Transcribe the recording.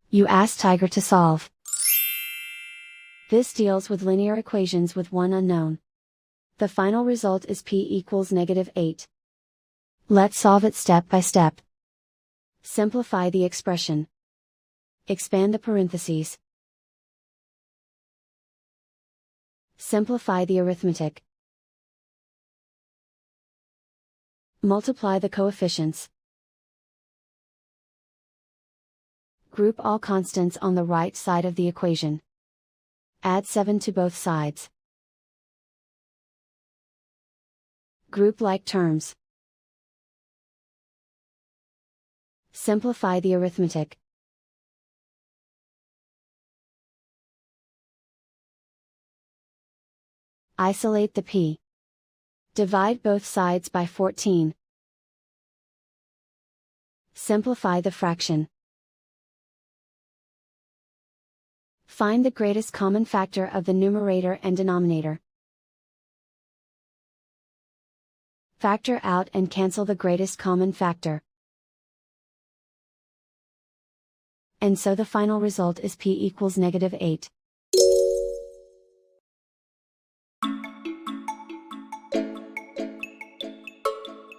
You ask Tiger to solve. This deals with linear equations with one unknown. The final result is p equals -8. Let's solve it step by step. Simplify the expression. Expand the parentheses. Simplify the arithmetic. Multiply the coefficients. Group all constants on the right side of the equation. Add 7 to both sides. Group like terms. Simplify the arithmetic. Isolate the p. Divide both sides by 14. Simplify the fraction. Find the greatest common factor of the numerator and denominator. Factor out and cancel the greatest common factor. And so the final result is p equals -8.